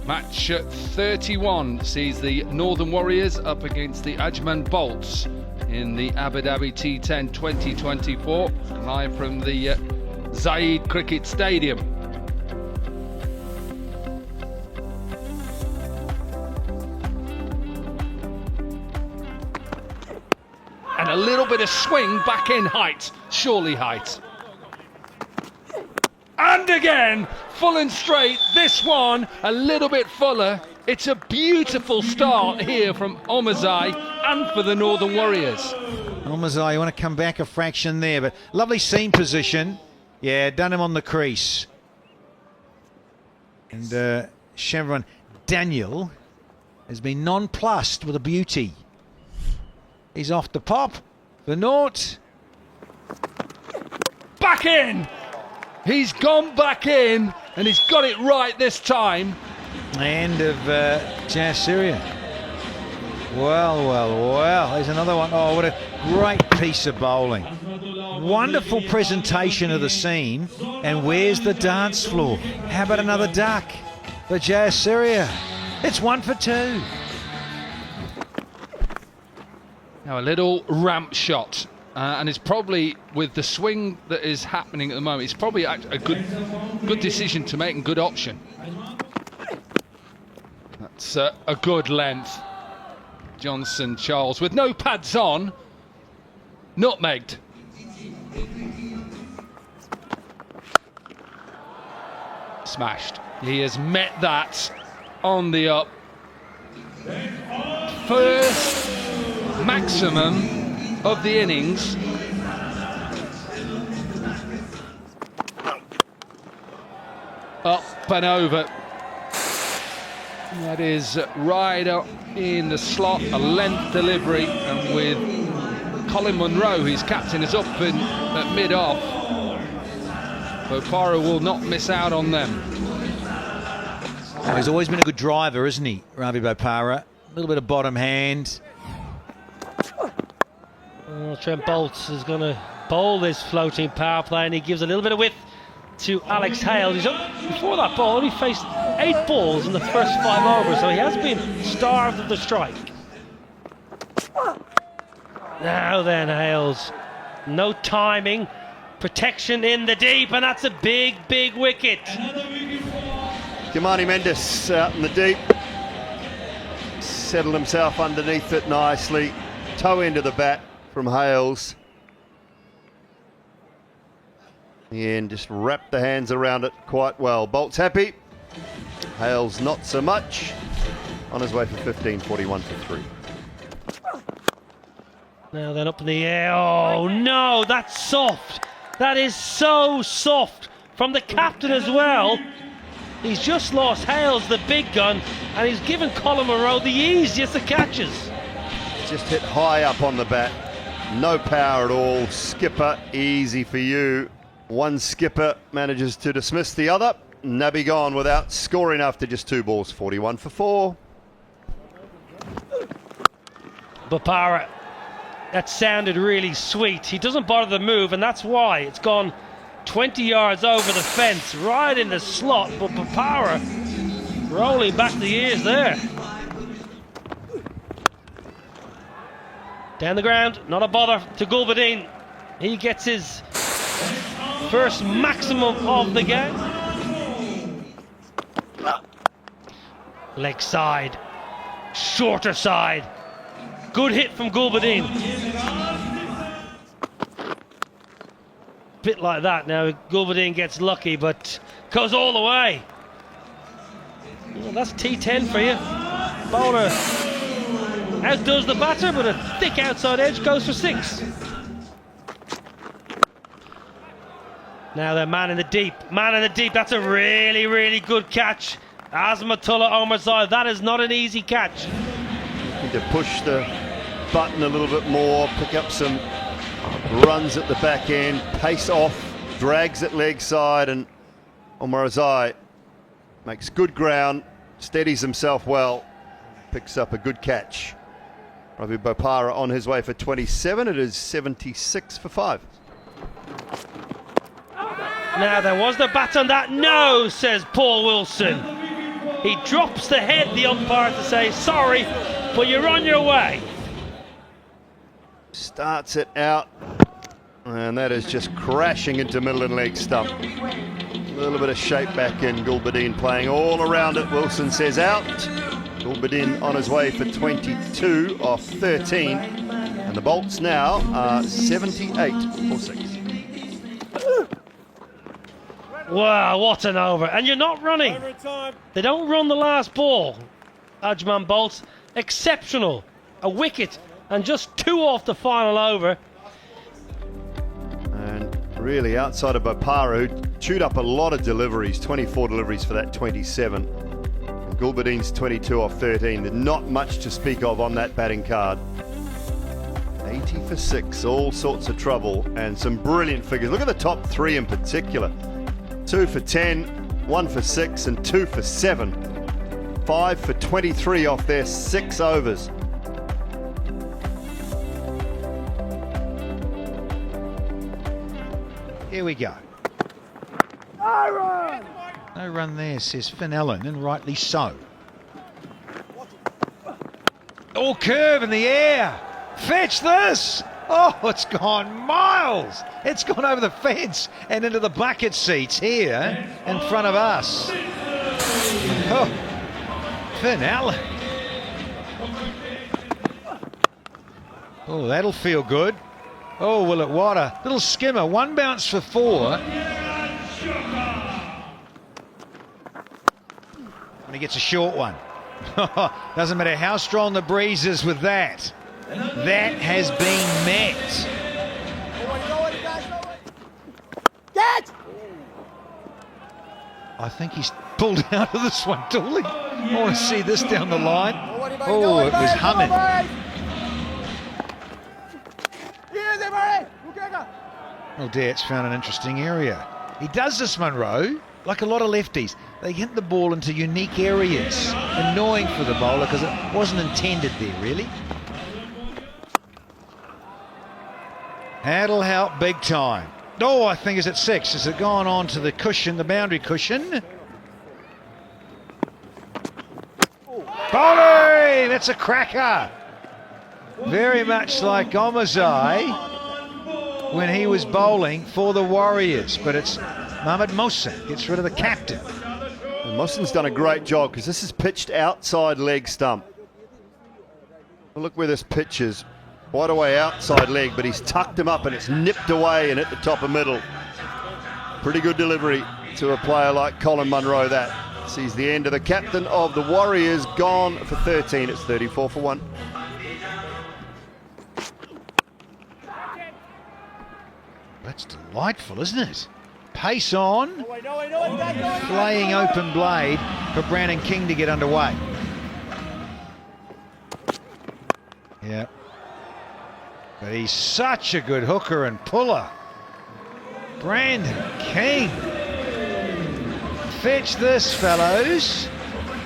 Match 31 sees the Northern Warriors up against the Ajmanbolts in the Abu Dhabi T10 2024, live from the Zayed Cricket Stadium. And a little bit of swing back in height, surely height. And again, full and straight, this one a little bit fuller. It's a beautiful start here from Omarzai and for the Northern Warriors. Omarzai, you want to come back a fraction there, but lovely seam position. Yeah, done him on the crease. And Chevron Daniel has been nonplussed with a beauty. He's off the pop. The naught. Back in! He's gone back in, and he's got it right this time. End of Jazz Syria. Well, there's another one. Oh, what a great piece of bowling. Wonderful presentation of the seam. And where's the dance floor? How about another duck for Jazz Syria? It's 1 for 2. Now a little ramp shot. And it's probably, with the swing that is happening at the moment, it's probably a good decision to make and good option. That's a good length. Johnson Charles with no pads on, nutmegged. Smashed. He has met that on the up. First maximum of the innings. Up and over. That is right up in the slot, a length delivery, and with Colin Munro, his captain, is up at mid-off. Bopara will not miss out on them. Oh, he's always been a good driver, isn't he, Ravi Bopara? A little bit of bottom hand. Well, Trent Boult is going to bowl this floating power play, and he gives a little bit of width to Alex Hales. He's up before that ball. He faced 8 balls in the first 5 overs, so he has been starved of the strike. Now then, Hales, no timing, protection in the deep, and that's a big wicket. Kimani Mendes out in the deep, settled himself underneath it nicely, toe into the bat from Hales. And just wrapped the hands around it quite well. Bolt's happy, Hales not so much. On his way for 15, 41 for 3. Now then, up in the air. Oh no, that's soft. That is so soft from the captain as well. He's just lost Hales, the big gun, and he's given Colin Munro the easiest of catches. Just hit high up on the bat. No power at all. Skipper, easy for you. One skipper manages to dismiss the other. Nabi gone without scoring after just 2 balls, 41 for 4. Bopara, that sounded really sweet. He doesn't bother the move, and that's why it's gone 20 yards over the fence, right in the slot. But Bopara rolling back the ears there. Down the ground, not a bother to Gulbadine. He gets his first maximum of the game. Leg side, shorter side. Good hit from Gulbadine. Bit like that now. Gulbadine gets lucky, but goes all the way. Well, that's T10 for you. Bowler outdoes the batter, but a thick outside edge goes for 6. Now they're man in the deep. Man in the deep. That's a really good catch. Azmatullah Omarzai. That is not an easy catch. Need to push the button a little bit more, pick up some runs at the back end, pace off, drags at leg side, and Omarzai makes good ground, steadies himself well, picks up a good catch. Ravi Bopara on his way for 27. It is 76 for 5. Now there was the bat on that. No, says Paul Wilson. He drops the head, the umpire, to say sorry, but you're on your way. Starts it out, and that is just crashing into middle and leg stump. A little bit of shape back in. Gulbadin playing all around it. Wilson says out. Gulbadin on his way for 22 off 13. And the Bolts now are 78 for 6. Wow, what an over. And you're not running. They don't run the last ball. Ajmanbolta, exceptional. A wicket and just 2 off the final over. And really outside of Bopara, who chewed up a lot of deliveries, 24 deliveries for that 27. And Gulbadin's 22 off 13. There's not much to speak of on that batting card. 80 for 6, all sorts of trouble, and some brilliant figures. Look at the top 3 in particular. 2 for 10, 1 for 6, and 2 for 7. 5 for 23 off their 6 overs. Here we go. No run there, says Finn Allen, and rightly so. Oh, curve in the air. Fetch this. Oh, it's gone miles. It's gone over the fence and into the bucket seats here in front of us. Oh, Finn Allen. Oh, that'll feel good. Oh, will it? What a little skimmer. 1 bounce for 4. And he gets a short one. Doesn't matter how strong the breeze is with that. That has been met. I think he's pulled out of this one, Dooley. I want to see this down the line. Oh, it was humming. Oh dear, it's found an interesting area. He does this, Munro, like a lot of lefties. They hit the ball into unique areas. Annoying for the bowler because it wasn't intended there, really. That'll help big time. Oh, I think it's at 6. Has it gone on to the cushion, the boundary cushion? Bowling! That's a cracker. Very much like Omazai when he was bowling for the Warriors, but it's Mohamed Mohsin gets rid of the captain. And Mohsin's done a great job because this is pitched outside leg stump. Look where this pitch is. Wide away outside leg, but he's tucked him up and it's nipped away and hit the top of middle. Pretty good delivery to a player like Colin Munro. That sees the end of the captain of the Warriors gone for 13. It's 34 for 1. That's delightful, isn't it? Pace on. Flaying open blade for Brandon King to get underway. Yeah. But he's such a good hooker and puller. Brandon King. Fetch this, fellows.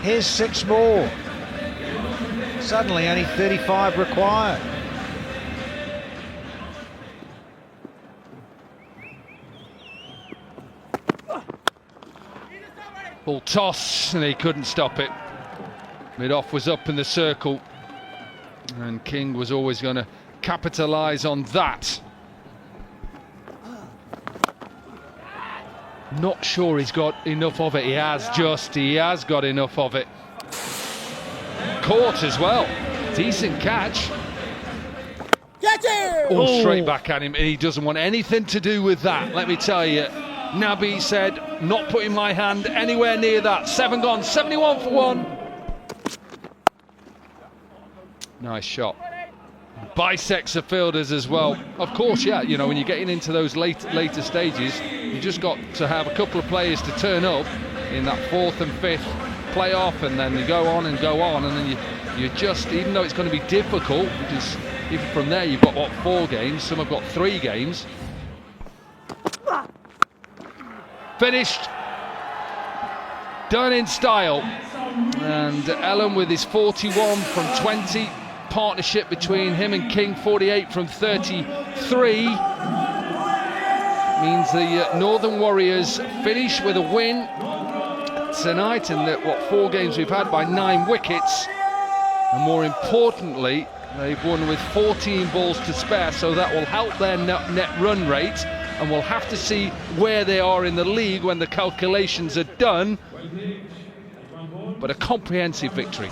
Here's 6 more. Suddenly only 35 required. Ball toss, and he couldn't stop it. Mid-off was up in the circle, and King was always going to capitalise on that. Not sure he's got enough of it. He has got enough of it. Caught as well. Decent catch. All straight back at him, and he doesn't want anything to do with that, let me tell you. Nabi said, not putting my hand anywhere near that. 7 gone, 71 for 1. Nice shot. Bisects the fielders as well. Of course, yeah, you know, when you're getting into those later stages, you just got to have a couple of players to turn up in that 4th and 5th playoff, and then you go on, and then you just, even though it's going to be difficult, because even from there you've got, what, 4 games, some have got 3 games. Finished. Done in style. And Ellen with his 41 from 20. Partnership between him and King, 48 from 33. Means the Northern Warriors finish with a win. tonight in the 4 games we've had by 9 wickets, and more importantly they've won with 14 balls to spare, so that will help their net run rate, and we'll have to see where they are in the league when the calculations are done. But a comprehensive victory.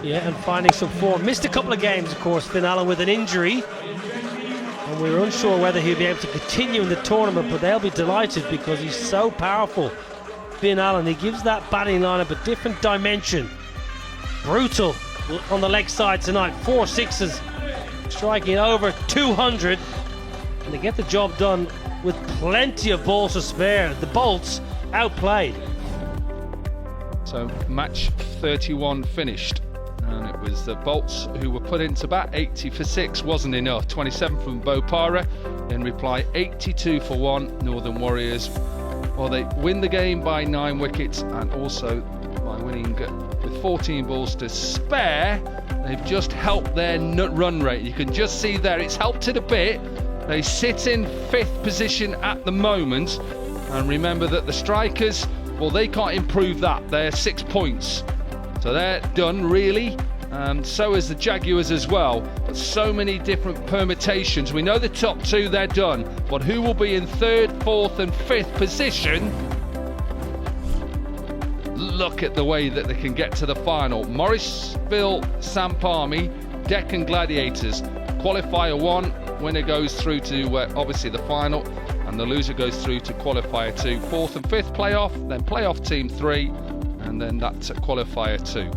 Yeah, and finding some form. Missed a couple of games, of course, Finn Allen, with an injury, and we were unsure whether he'd be able to continue in the tournament, but they'll be delighted because he's so powerful. Finn Allen, he gives that batting lineup a different dimension. Brutal on the leg side tonight, 4 sixes, striking over 200, and they get the job done with plenty of balls to spare. The Bolts outplayed. So match 31 finished, and it was the Bolts who were put into bat. 80 for 6 wasn't enough. 27 from Bopara. In reply, 82 for 1. Northern Warriors, well, they win the game by 9 wickets, and also by winning with 14 balls to spare, they've just helped their run rate. You can just see there, it's helped it a bit. They sit in 5th position at the moment, and remember that the strikers, well, they can't improve that. They're 6 points, so they're done really. So is the Jaguars as well, but so many different permutations. We know the top 2, they're done, but who will be in 3rd, 4th and 5th position? Look at the way that they can get to the final. Morrisville, Sampami, Deccan Gladiators. Qualifier 1, winner goes through to obviously the final, and the loser goes through to qualifier 2. 4th and 5th playoff, then playoff team 3, and then that's qualifier 2.